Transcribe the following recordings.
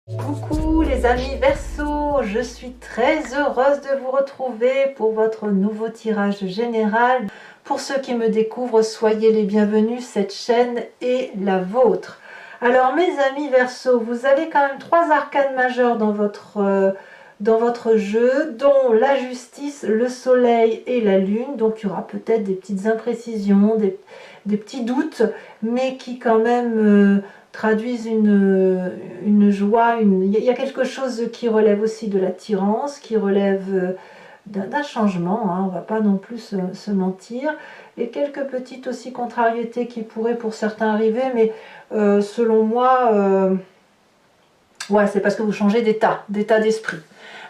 Coucou les amis Verseau, je suis très heureuse de vous retrouver pour votre nouveau tirage général. Pour ceux qui me découvrent, soyez les bienvenus, cette chaîne est la vôtre. Alors mes amis Verseau, vous avez quand même 3 arcanes majeures dans votre jeu, dont la justice, le soleil et la lune. Donc il y aura peut-être des petites imprécisions, des petits doutes, mais qui quand même traduisent une joie. Il y a quelque chose qui relève aussi de l'attirance, qui relève d'un changement, hein, on ne va pas non plus se mentir, et quelques petites aussi contrariétés qui pourraient pour certains arriver, mais selon moi, ouais, c'est parce que vous changez d'état d'esprit.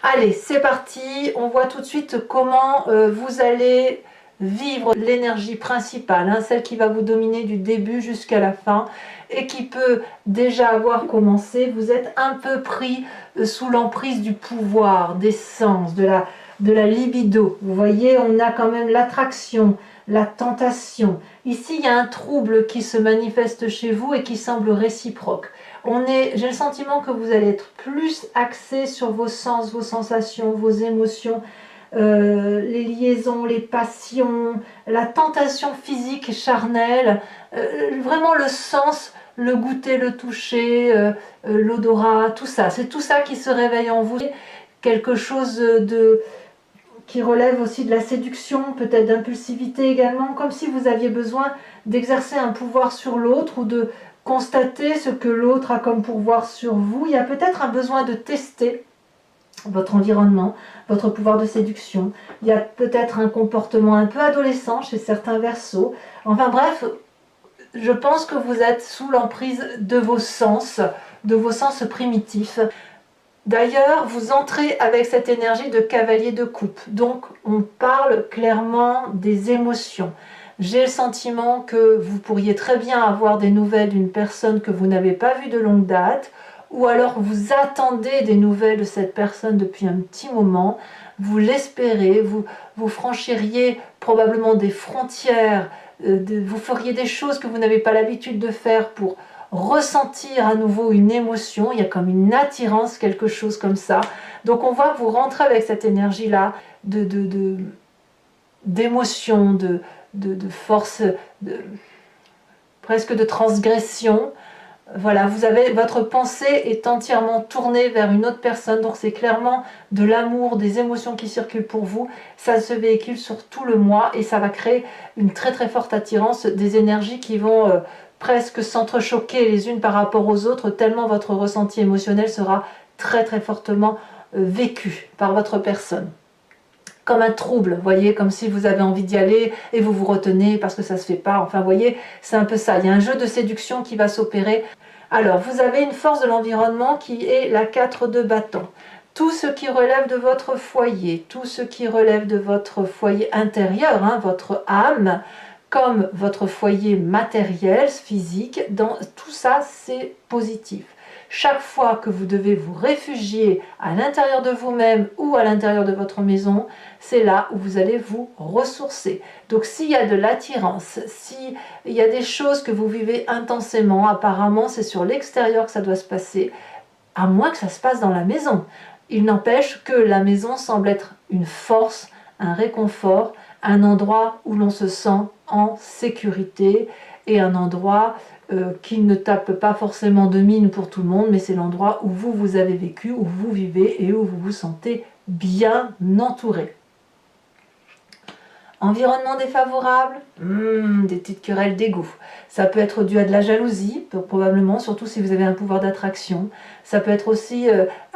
Allez, c'est parti, on voit tout de suite comment vous allez vivre l'énergie principale, hein, celle qui va vous dominer du début jusqu'à la fin et qui peut déjà avoir commencé. Vous êtes un peu pris sous l'emprise du pouvoir, des sens, de la libido. Vous voyez, on a quand même l'attraction, la tentation. Ici, il y a un trouble qui se manifeste chez vous et qui semble réciproque. J'ai le sentiment que vous allez être plus axé sur vos sens, vos sensations, vos émotions, les liaisons, les passions, la tentation physique charnelle, vraiment le sens, le goûter, le toucher, l'odorat, tout ça. C'est tout ça qui se réveille en vous. Quelque chose qui relève aussi de la séduction, peut-être d'impulsivité également, comme si vous aviez besoin d'exercer un pouvoir sur l'autre ou de constater ce que l'autre a comme pouvoir sur vous. Il y a peut-être un besoin de tester votre environnement, votre pouvoir de séduction. Il y a peut-être un comportement un peu adolescent chez certains Verseaux. Enfin bref, je pense que vous êtes sous l'emprise de vos sens primitifs. D'ailleurs, vous entrez avec cette énergie de cavalier de coupe. Donc, on parle clairement des émotions. J'ai le sentiment que vous pourriez très bien avoir des nouvelles d'une personne que vous n'avez pas vue de longue date, ou alors vous attendez des nouvelles de cette personne depuis un petit moment, vous l'espérez, vous franchiriez probablement des frontières, vous feriez des choses que vous n'avez pas l'habitude de faire pour ressentir à nouveau une émotion. Il y a comme une attirance, quelque chose comme ça. Donc on voit que vous rentrez avec cette énergie-là d'émotion, de force, presque de transgression. Voilà, votre pensée est entièrement tournée vers une autre personne, donc c'est clairement de l'amour, des émotions qui circulent pour vous. Ça se véhicule sur tout le mois et ça va créer une très très forte attirance, des énergies qui vont presque s'entrechoquer les unes par rapport aux autres, tellement votre ressenti émotionnel sera très très fortement vécu par votre personne. Comme un trouble, vous voyez, comme si vous avez envie d'y aller et vous vous retenez parce que ça ne se fait pas. Enfin, vous voyez, c'est un peu ça. Il y a un jeu de séduction qui va s'opérer. Alors, vous avez une force de l'environnement qui est la 4 de bâton. Tout ce qui relève de votre foyer, tout ce qui relève de votre foyer intérieur, hein, votre âme, comme votre foyer matériel, physique, tout ça, c'est positif. Chaque fois que vous devez vous réfugier à l'intérieur de vous-même ou à l'intérieur de votre maison, c'est là où vous allez vous ressourcer. Donc s'il y a de l'attirance, s'il y a des choses que vous vivez intensément, apparemment c'est sur l'extérieur que ça doit se passer, à moins que ça se passe dans la maison. Il n'empêche que la maison semble être une force, un réconfort, un endroit où l'on se sent en sécurité et un endroit qui ne tape pas forcément de mine pour tout le monde, mais c'est l'endroit où vous avez vécu, où vous vivez et où vous vous sentez bien entouré. Environnement défavorable, des petites querelles d'ego. Ça peut être dû à de la jalousie, probablement, surtout si vous avez un pouvoir d'attraction. Ça peut être aussi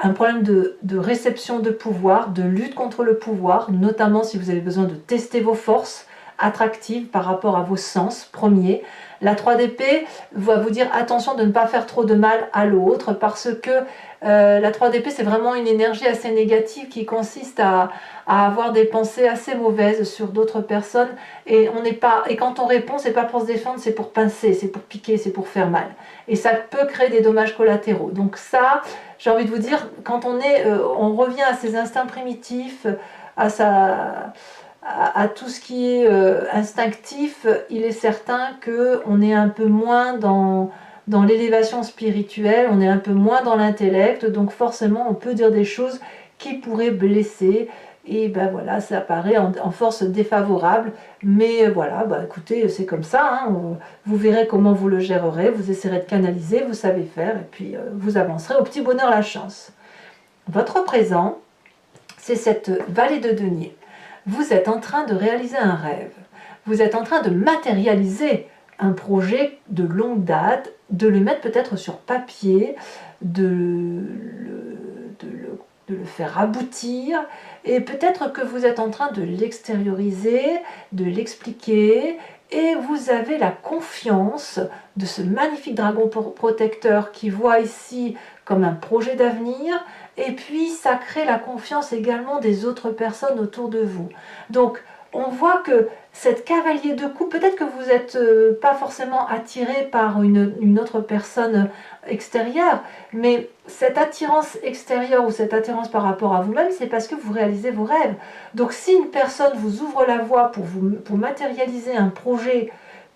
un problème de réception de pouvoir, de lutte contre le pouvoir, notamment si vous avez besoin de tester vos forces attractives par rapport à vos sens premiers. La 3 d'épée va vous dire attention de ne pas faire trop de mal à l'autre parce que la 3 d'épée c'est vraiment une énergie assez négative qui consiste à avoir des pensées assez mauvaises sur d'autres personnes et quand on répond c'est pas pour se défendre, c'est pour pincer, c'est pour piquer, c'est pour faire mal et ça peut créer des dommages collatéraux. Donc ça, j'ai envie de vous dire, quand on revient à ses instincts primitifs, à tout ce qui est instinctif, il est certain qu'on est un peu moins dans l'élévation spirituelle, on est un peu moins dans l'intellect, donc forcément on peut dire des choses qui pourraient blesser, et ben voilà, ça apparaît en force défavorable, mais voilà, bah écoutez, c'est comme ça, hein, vous verrez comment vous le gérerez, vous essaierez de canaliser, vous savez faire, et puis vous avancerez au petit bonheur la chance. Votre présent, c'est cette vallée de denier. Vous êtes en train de réaliser un rêve, vous êtes en train de matérialiser un projet de longue date, de le mettre peut-être sur papier, de le faire aboutir, et peut-être que vous êtes en train de l'extérioriser, de l'expliquer, et vous avez la confiance de ce magnifique dragon protecteur qui voit ici comme un projet d'avenir, et puis ça crée la confiance également des autres personnes autour de vous. Donc on voit que cette cavalier de coupe, peut-être que vous n'êtes pas forcément attiré par une autre personne extérieure, mais cette attirance extérieure ou cette attirance par rapport à vous-même, c'est parce que vous réalisez vos rêves. Donc si une personne vous ouvre la voie pour matérialiser un projet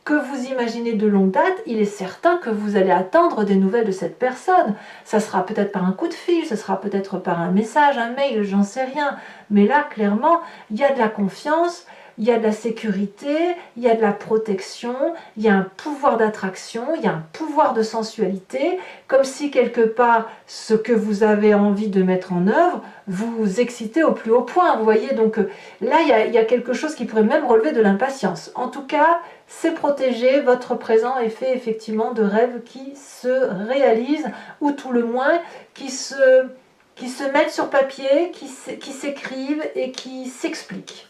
que vous imaginez de longue date, il est certain que vous allez attendre des nouvelles de cette personne. Ça sera peut-être par un coup de fil, ça sera peut-être par un message, un mail, j'en sais rien. Mais là, clairement, il y a de la confiance, il y a de la sécurité, il y a de la protection, il y a un pouvoir d'attraction, il y a un pouvoir de sensualité, comme si quelque part, ce que vous avez envie de mettre en œuvre, vous excitez au plus haut point. Vous voyez, donc là, il y a quelque chose qui pourrait même relever de l'impatience. En tout cas, c'est protégé, votre présent est fait effectivement de rêves qui se réalisent, ou tout le moins qui se mettent sur papier, qui s'écrivent et qui s'expliquent.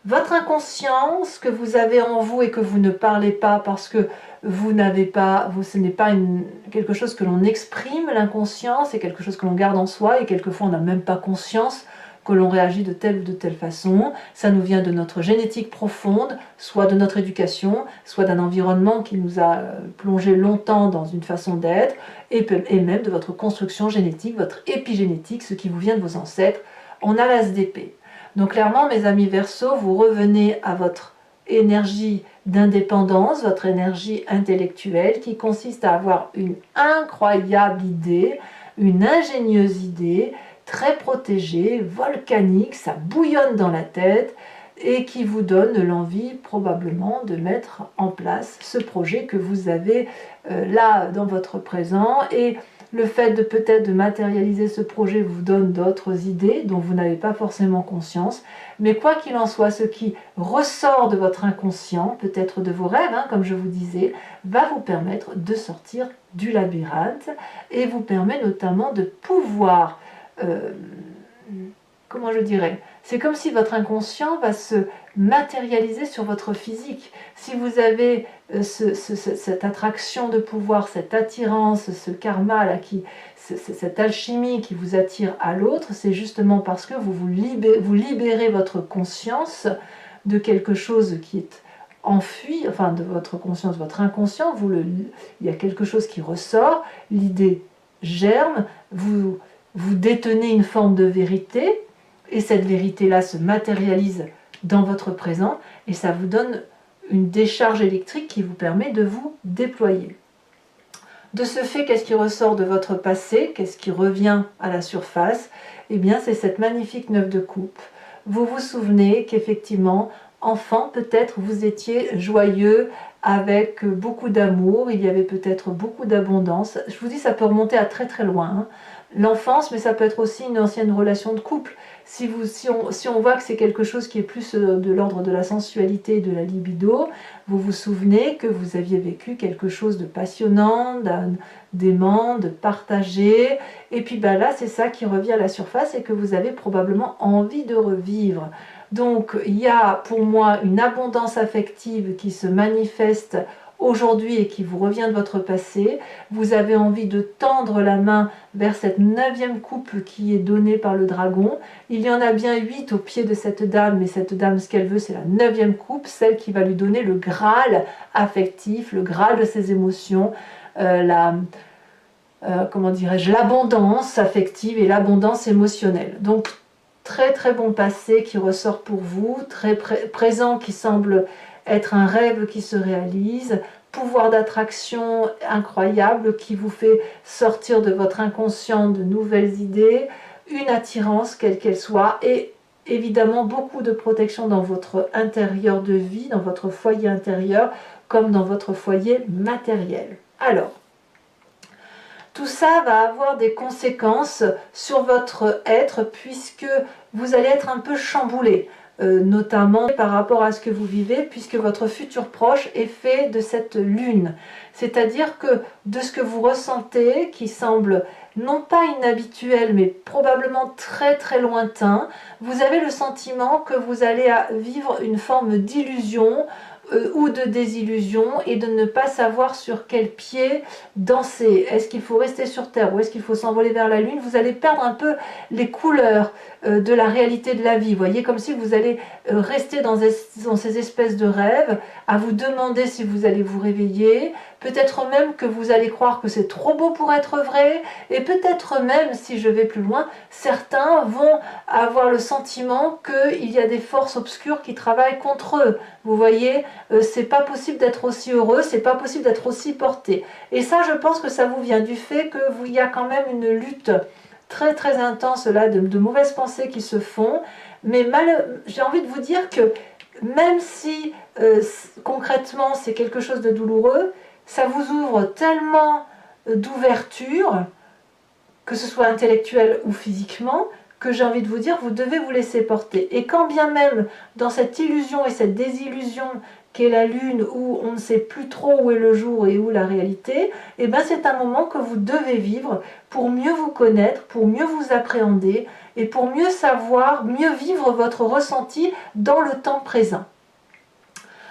Votre inconscient, ce que vous avez en vous et que vous ne parlez pas parce que vous n'avez pas, ce n'est pas quelque chose que l'on exprime, l'inconscient, c'est quelque chose que l'on garde en soi et quelquefois on n'a même pas conscience que l'on réagit de telle ou de telle façon. Ça nous vient de notre génétique profonde, soit de notre éducation, soit d'un environnement qui nous a plongé longtemps dans une façon d'être, et même de votre construction génétique, votre épigénétique, ce qui vous vient de vos ancêtres. On a l'as d'épée. Donc clairement, mes amis Verseaux, vous revenez à votre énergie d'indépendance, votre énergie intellectuelle qui consiste à avoir une incroyable idée, une ingénieuse idée, très protégée, volcanique, ça bouillonne dans la tête et qui vous donne l'envie probablement de mettre en place ce projet que vous avez là dans votre présent. Et le fait de peut-être de matérialiser ce projet vous donne d'autres idées dont vous n'avez pas forcément conscience. Mais quoi qu'il en soit, ce qui ressort de votre inconscient, peut-être de vos rêves, hein, comme je vous disais, va vous permettre de sortir du labyrinthe et vous permet notamment de pouvoir, comment je dirais, c'est comme si votre inconscient va se matérialiser sur votre physique. Si vous avez cette attraction de pouvoir, cette attirance, ce karma, là, cette alchimie qui vous attire à l'autre, c'est justement parce que vous libérez votre conscience de quelque chose qui est enfui, enfin de votre conscience, votre inconscient, il y a quelque chose qui ressort, l'idée germe, vous détenez une forme de vérité, et cette vérité-là se matérialise dans votre présent, et ça vous donne une décharge électrique qui vous permet de vous déployer. De ce fait, qu'est-ce qui ressort de votre passé? Qu'est-ce qui revient à la surface? Eh bien, c'est cette magnifique 9 de coupe. Vous vous souvenez qu'effectivement, enfant, peut-être vous étiez joyeux, avec beaucoup d'amour, il y avait peut-être beaucoup d'abondance. Je vous dis, ça peut remonter à très très loin. Hein. L'enfance, mais ça peut être aussi une ancienne relation de couple. Si on voit que c'est quelque chose qui est plus de l'ordre de la sensualité et de la libido, vous vous souvenez que vous aviez vécu quelque chose de passionnant, d'aimant, de partagé, et puis là c'est ça qui revient à la surface et que vous avez probablement envie de revivre. Donc il y a pour moi une abondance affective qui se manifeste aujourd'hui et qui vous revient de votre passé. Vous avez envie de tendre la main vers cette 9e coupe qui est donnée par le dragon. Il y en a bien 8 au pied de cette dame, mais cette dame, ce qu'elle veut, c'est la 9e coupe, celle qui va lui donner le Graal affectif, le Graal de ses émotions, comment dirais-je, l'abondance affective et l'abondance émotionnelle. Donc, très très bon passé qui ressort pour vous, très présent qui semble être un rêve qui se réalise, pouvoir d'attraction incroyable qui vous fait sortir de votre inconscient de nouvelles idées, une attirance quelle qu'elle soit et évidemment beaucoup de protection dans votre intérieur de vie, dans votre foyer intérieur comme dans votre foyer matériel. Alors, tout ça va avoir des conséquences sur votre être puisque vous allez être un peu chamboulé, notamment par rapport à ce que vous vivez puisque votre futur proche est fait de cette lune. C'est-à-dire que de ce que vous ressentez, qui semble non pas inhabituel mais probablement très très lointain, vous avez le sentiment que vous allez vivre une forme d'illusion ou de désillusion et de ne pas savoir sur quel pied danser. Est-ce qu'il faut rester sur Terre ou est-ce qu'il faut s'envoler vers la Lune? Vous allez perdre un peu les couleurs de la réalité de la vie. Vous voyez, comme si vous allez rester dans ces espèces de rêves, à vous demander si vous allez vous réveiller, peut-être même que vous allez croire que c'est trop beau pour être vrai, et peut-être même, si je vais plus loin, certains vont avoir le sentiment qu'il y a des forces obscures qui travaillent contre eux. Vous voyez, c'est pas possible d'être aussi heureux, c'est pas possible d'être aussi porté. Et ça, je pense que ça vous vient du fait qu'il y a quand même une lutte très très intense là, de mauvaises pensées qui se font. Mais j'ai envie de vous dire que même si concrètement c'est quelque chose de douloureux, ça vous ouvre tellement d'ouverture, que ce soit intellectuelle ou physiquement, que j'ai envie de vous dire, vous devez vous laisser porter. Et quand bien même, dans cette illusion et cette désillusion qu'est la lune, où on ne sait plus trop où est le jour et où la réalité, eh ben c'est un moment que vous devez vivre pour mieux vous connaître, pour mieux vous appréhender, et pour mieux savoir, mieux vivre votre ressenti dans le temps présent.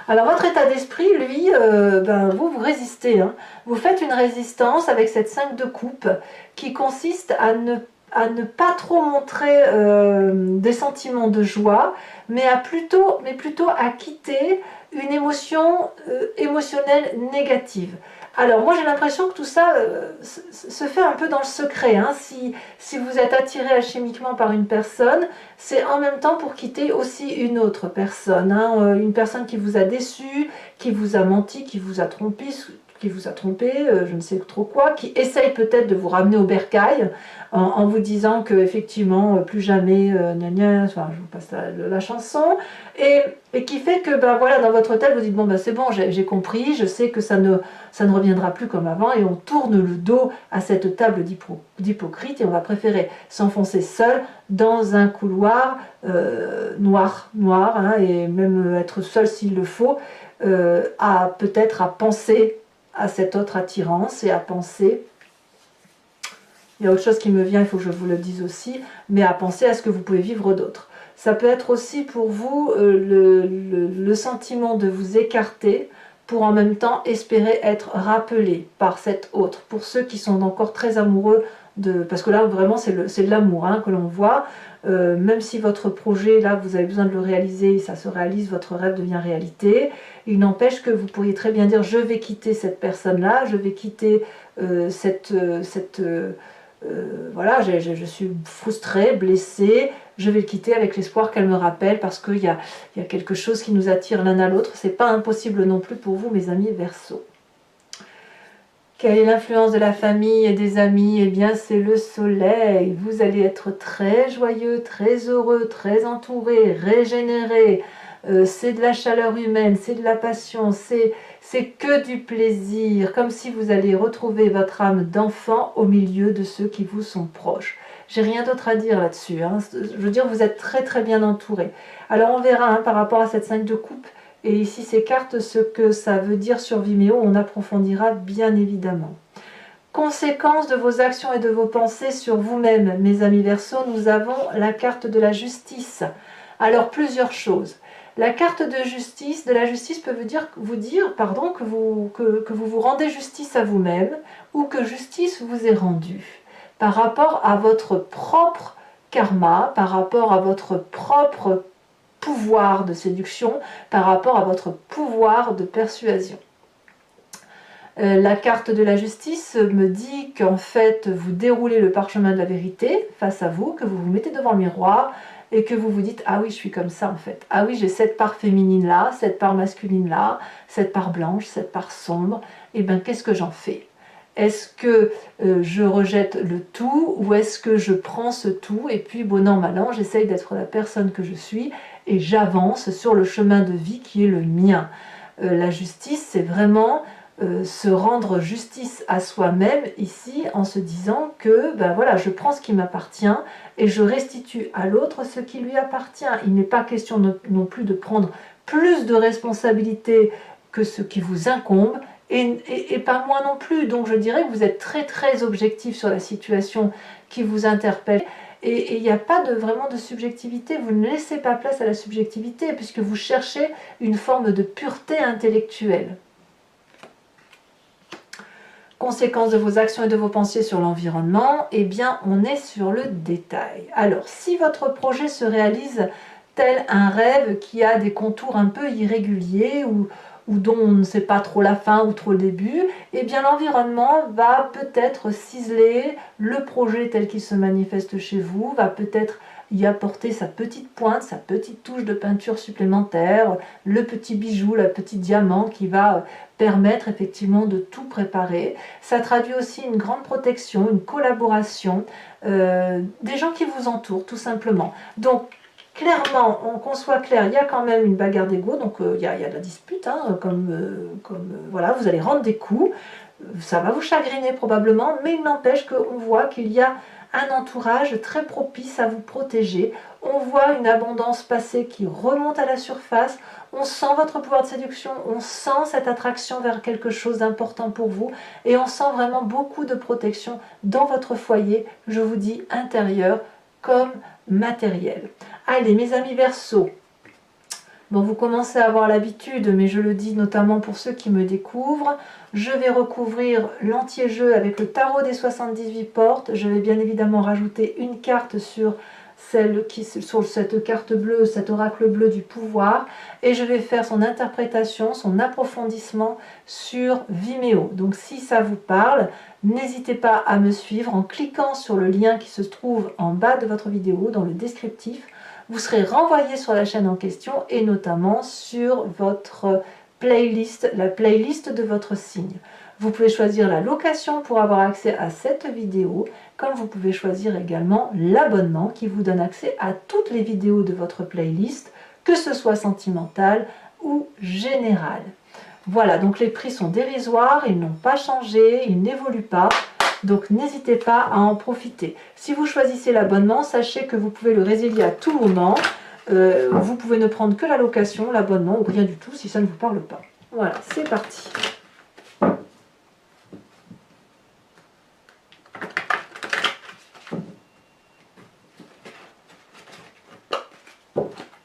Alors votre état d'esprit, lui, vous résistez. Hein. Vous faites une résistance avec cette 5 de coupe qui consiste à ne pas trop montrer des sentiments de joie, mais plutôt à quitter une émotion émotionnelle négative. Alors moi j'ai l'impression que tout ça se fait un peu dans le secret. Hein. Si vous êtes attiré alchimiquement par une personne, c'est en même temps pour quitter aussi une autre personne. Hein. Une personne qui vous a déçu, qui vous a menti, qui vous a trompé, je ne sais trop quoi, qui essaye peut-être de vous ramener au bercail en vous disant que effectivement plus jamais, enfin, je vous passe la chanson, et qui fait que voilà, dans votre tête vous dites bon c'est bon, j'ai compris, je sais que ça ne reviendra plus comme avant, et on tourne le dos à cette table d'hypocrite et on va préférer s'enfoncer seul dans un couloir noir, hein, et même être seul s'il le faut, peut-être à penser à cette autre attirance et à penser, il y a autre chose qui me vient, il faut que je vous le dise aussi, mais à penser à ce que vous pouvez vivre d'autre. Ça peut être aussi pour vous le sentiment de vous écarter pour en même temps espérer être rappelé par cette autre. Pour ceux qui sont encore très amoureux parce que là vraiment c'est de l'amour hein, que l'on voit, même si votre projet là vous avez besoin de le réaliser, ça se réalise, votre rêve devient réalité, il n'empêche que vous pourriez très bien dire je vais quitter cette personne là, je vais quitter voilà, je suis frustrée, blessée, je vais le quitter avec l'espoir qu'elle me rappelle parce qu'il y a quelque chose qui nous attire l'un à l'autre. C'est pas impossible non plus pour vous, mes amis Verseaux. Quelle est l'influence de la famille et des amis? Eh bien, c'est le soleil. Vous allez être très joyeux, très heureux, très entouré, régénéré. C'est de la chaleur humaine, c'est de la passion, c'est que du plaisir, comme si vous alliez retrouver votre âme d'enfant au milieu de ceux qui vous sont proches. J'ai rien d'autre à dire là-dessus. Hein. Je veux dire, vous êtes très très bien entouré. Alors on verra hein, par rapport à cette 5 de coupe, et ici ces cartes, ce que ça veut dire sur Vimeo, on approfondira bien évidemment. Conséquences de vos actions et de vos pensées sur vous-même, mes amis Verseaux, nous avons la carte de la justice. Alors plusieurs choses. La carte de la justice peut vous dire que vous rendez justice à vous-même ou que justice vous est rendue par rapport à votre propre karma, par rapport à votre propre pouvoir de séduction, par rapport à votre pouvoir de persuasion. La carte de la justice me dit qu'en fait, vous déroulez le parchemin de la vérité face à vous, que vous vous mettez devant le miroir et que vous vous dites « Ah oui, je suis comme ça en fait. Ah oui, j'ai cette part féminine là, cette part masculine là, cette part blanche, cette part sombre. Et bien, qu'est-ce que j'en fais ? Est-ce que je rejette le tout ou est-ce que je prends ce tout et puis, bon an, mal an, j'essaye d'être la personne que je suis et j'avance sur le chemin de vie qui est le mien ?» La justice, c'est vraiment se rendre justice à soi-même ici en se disant que ben voilà, je prends ce qui m'appartient et je restitue à l'autre ce qui lui appartient. Il n'est pas question non plus de prendre plus de responsabilités que ce qui vous incombe et pas moins non plus. Donc je dirais que vous êtes très très objectif sur la situation qui vous interpelle. Et il n'y a pas vraiment de subjectivité, vous ne laissez pas place à la subjectivité puisque vous cherchez une forme de pureté intellectuelle. Conséquences de vos actions et de vos pensées sur l'environnement, eh bien on est sur le détail. Alors si votre projet se réalise tel un rêve qui a des contours un peu irréguliers ou dont on ne sait pas trop la fin ou trop le début, eh bien l'environnement va peut-être ciseler le projet tel qu'il se manifeste chez vous, va peut-être y apporter sa petite pointe, sa petite touche de peinture supplémentaire, le petit bijou, le petit diamant qui va permettre effectivement de tout préparer. Ça traduit aussi une grande protection, une collaboration, des gens qui vous entourent tout simplement. Donc clairement, qu'on soit clair, il y a quand même une bagarre d'ego, donc il y a de la dispute, hein, voilà, vous allez rendre des coups, ça va vous chagriner probablement, mais il n'empêche qu'on voit qu'il y a un entourage très propice à vous protéger. On voit une abondance passée qui remonte à la surface, on sent votre pouvoir de séduction, on sent cette attraction vers quelque chose d'important pour vous et on sent vraiment beaucoup de protection dans votre foyer, je vous dis intérieur comme matériel. Allez mes amis Verseaux, bon, vous commencez à avoir l'habitude, mais je le dis notamment pour ceux qui me découvrent, je vais recouvrir l'entier-jeu avec le tarot des 78 portes. Je vais bien évidemment rajouter une carte sur cette carte bleue, cet oracle bleu du pouvoir, et je vais faire son interprétation, son approfondissement sur Vimeo. Donc si ça vous parle, n'hésitez pas à me suivre en cliquant sur le lien qui se trouve en bas de votre vidéo, dans le descriptif. Vous serez renvoyé sur la chaîne en question et notamment sur votre playlist, la playlist de votre signe. Vous pouvez choisir la location pour avoir accès à cette vidéo, comme vous pouvez choisir également l'abonnement qui vous donne accès à toutes les vidéos de votre playlist, que ce soit sentimentale ou générale. Voilà, donc les prix sont dérisoires, ils n'ont pas changé, ils n'évoluent pas. Donc n'hésitez pas à en profiter. Si vous choisissez l'abonnement, sachez que vous pouvez le résilier à tout moment. Vous pouvez ne prendre que la location, l'abonnement ou rien du tout si ça ne vous parle pas. Voilà, c'est parti.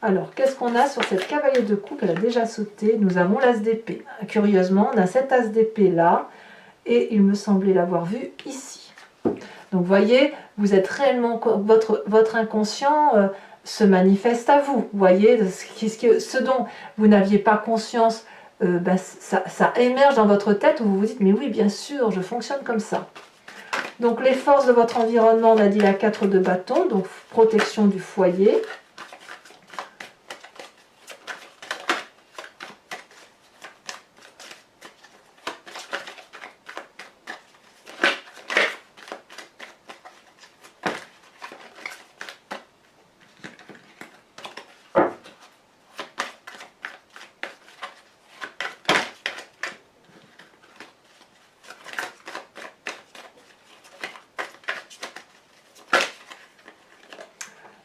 Alors, qu'est-ce qu'on a sur cette cavalier de coupe? Elle a déjà sauté. Nous avons l'as d'épée. Curieusement, on a cet as d'épée là. Et il me semblait l'avoir vu ici. Donc, vous voyez, vous êtes réellement... Votre inconscient se manifeste à vous. Vous voyez, ce dont vous n'aviez pas conscience, ça émerge dans votre tête où vous vous dites, mais oui, bien sûr, je fonctionne comme ça. Donc, les forces de votre environnement, on a dit la 4 de bâton, donc protection du foyer.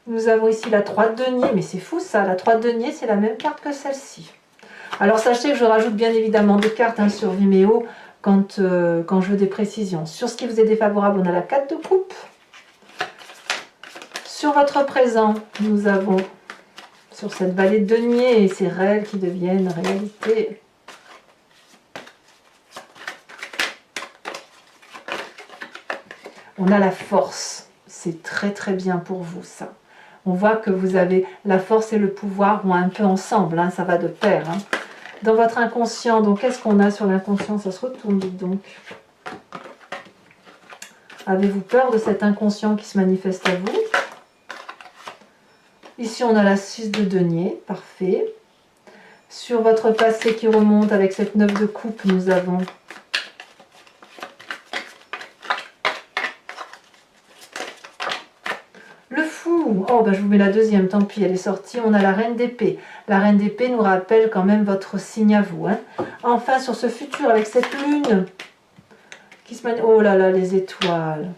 Nous avons ici la 3 de denier, mais c'est fou ça, la 3 de denier c'est la même carte que celle-ci. Alors sachez que je rajoute bien évidemment des cartes sur Vimeo quand je veux des précisions. Sur ce qui vous est défavorable, on a la 4 de coupe. Sur votre présent, nous avons sur cette vallée de denier et ces rêves qui deviennent réalité. On a la force, c'est très très bien pour vous ça. On voit que vous avez la force et le pouvoir vont un peu ensemble, hein, ça va de pair. Hein. Dans votre inconscient, donc qu'est-ce qu'on a sur l'inconscient? Ça se retourne, dites donc. Avez-vous peur de cet inconscient qui se manifeste à vous? Ici, on a la 6 de denier, parfait. Sur votre passé qui remonte avec cette 9 de coupe, nous avons le fou. Oh, je vous mets la deuxième, tant pis, elle est sortie. On a la reine d'épée. La reine d'épée nous rappelle quand même votre signe à vous. Hein. Enfin, sur ce futur, avec cette lune qui se manifeste... Oh là là, les étoiles.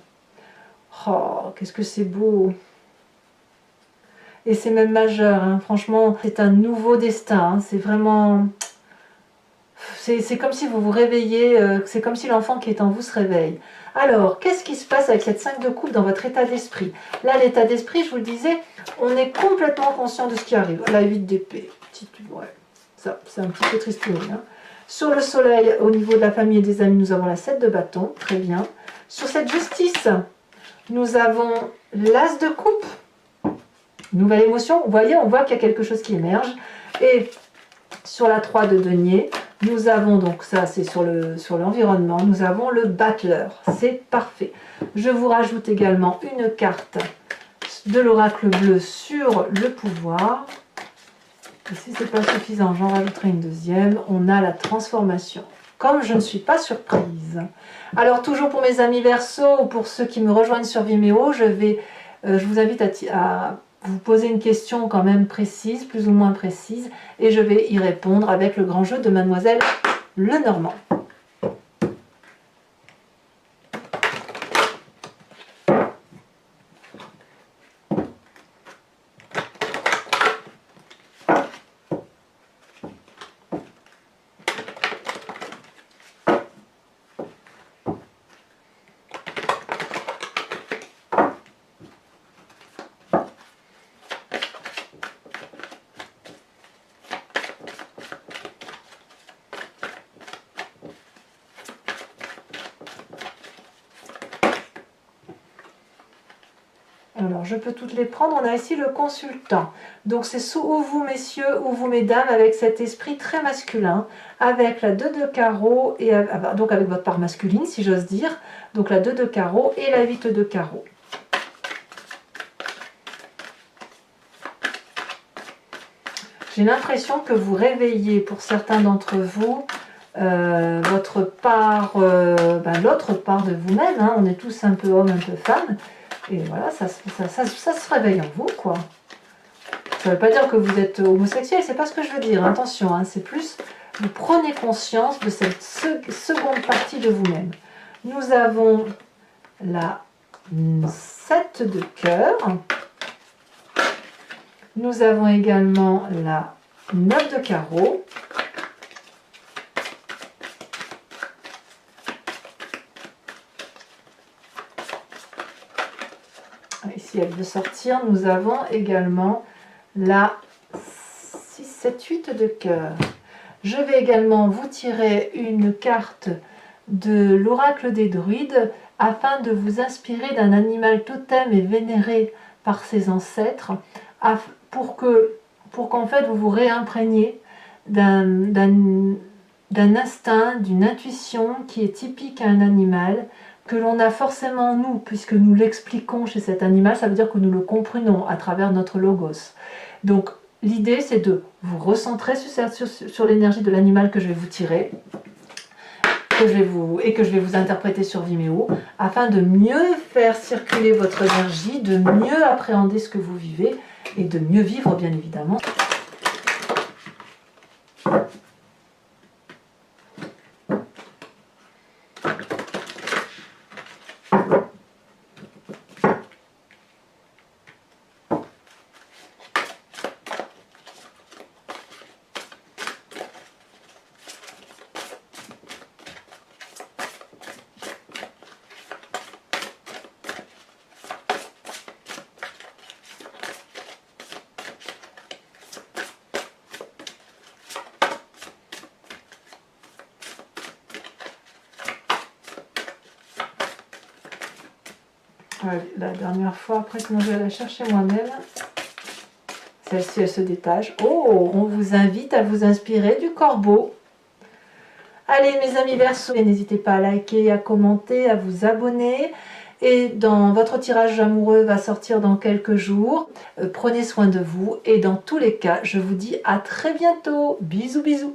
Oh, qu'est-ce que c'est beau. Et c'est même majeur, hein. Franchement, c'est un nouveau destin. Hein. C'est vraiment... C'est comme si vous vous réveillez, c'est comme si l'enfant qui est en vous se réveille. Alors, qu'est-ce qui se passe avec cette 5 de coupe dans votre état d'esprit? Là, l'état d'esprit, je vous le disais, on est complètement conscient de ce qui arrive. La 8 d'épée, ouais, ça, c'est un petit peu tristouné. Hein. Sur le soleil, au niveau de la famille et des amis, nous avons la 7 de bâton, très bien. Sur cette justice, nous avons l'as de coupe. Nouvelle émotion, vous voyez, on voit qu'il y a quelque chose qui émerge. Et sur la 3 de denier, nous avons donc, ça c'est sur l'environnement, nous avons le battleur, c'est parfait. Je vous rajoute également une carte de l'oracle bleu sur le pouvoir. Et si ce n'est pas suffisant, j'en rajouterai une deuxième. On a la transformation. Comme je ne suis pas surprise. Alors toujours pour mes amis Verseau, ou pour ceux qui me rejoignent sur Vimeo, je vous invite à vous poser une question quand même précise, plus ou moins précise, et je vais y répondre avec le grand jeu de Mademoiselle Lenormand. Alors, je peux toutes les prendre. On a ici le consultant. Donc, c'est ou vous, messieurs, ou vous, mesdames, avec cet esprit très masculin, avec la 2 de carreau, et donc avec votre part masculine, si j'ose dire. Donc, la 2 de carreau et la 8 de carreau. J'ai l'impression que vous réveillez, pour certains d'entre vous, votre part, l'autre part de vous-même. Hein. On est tous un peu hommes, un peu femmes. Et voilà, ça se réveille en vous, quoi. Ça ne veut pas dire que vous êtes homosexuel, c'est pas ce que je veux dire, attention, hein, c'est plus, vous prenez conscience de cette seconde partie de vous-même. Nous avons la 7 de cœur, nous avons également la 9 de carreau, ici elle veut sortir, nous avons également la 6, 7, 8 de cœur. Je vais également vous tirer une carte de l'oracle des druides afin de vous inspirer d'un animal totem et vénéré par ses ancêtres pour qu'en fait vous vous réimprégniez d'un instinct, d'une intuition qui est typique à un animal, que l'on a forcément nous, puisque nous l'expliquons chez cet animal, ça veut dire que nous le comprenons à travers notre logos. Donc l'idée c'est de vous recentrer sur l'énergie de l'animal que je vais vous tirer, que je vais vous interpréter sur Vimeo, afin de mieux faire circuler votre énergie, de mieux appréhender ce que vous vivez, et de mieux vivre bien évidemment. La dernière fois, après, sinon je vais la chercher moi-même. Celle-ci, elle se détache. Oh, on vous invite à vous inspirer du corbeau. Allez, mes amis Verseau, n'hésitez pas à liker, à commenter, à vous abonner. Et dans votre tirage amoureux va sortir dans quelques jours. Prenez soin de vous et dans tous les cas, je vous dis à très bientôt. Bisous, bisous.